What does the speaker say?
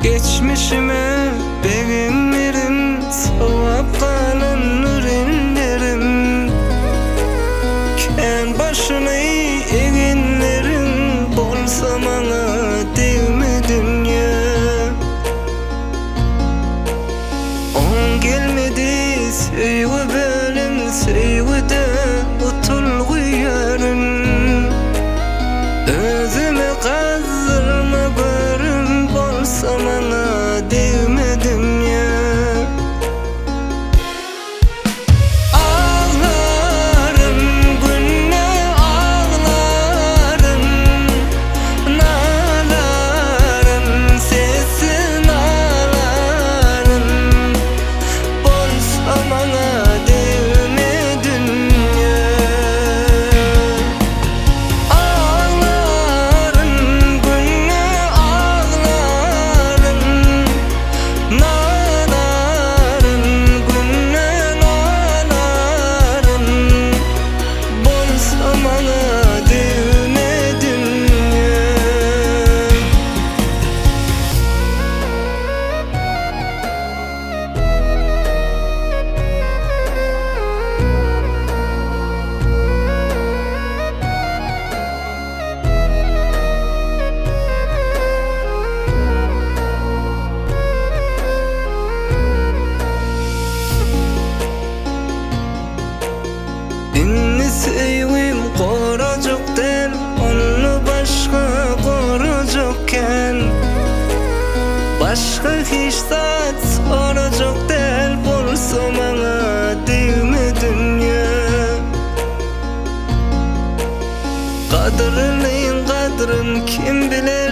Geçmişime beğenmerim, sovap kalan nürenlerim. Ken başını egenlerin bolsa bana değme dünya. On gelmedi söyle benim söyle utulgu yarın. Özüme kazdırma barın bolsa bana değme dünya. Ağlarım günne ağlarım, nalarım sesin ağlarım, bolsa bana değme dünya. Ağlarım günne ağlarım, nalarım günne nalarım, bolsa bana değme dünya. Inni sevim koracak der, onu başka koracakken. Başka hiç zat soracak der, bolsa bana değme dünya. Kadrının kadrın kim bilir?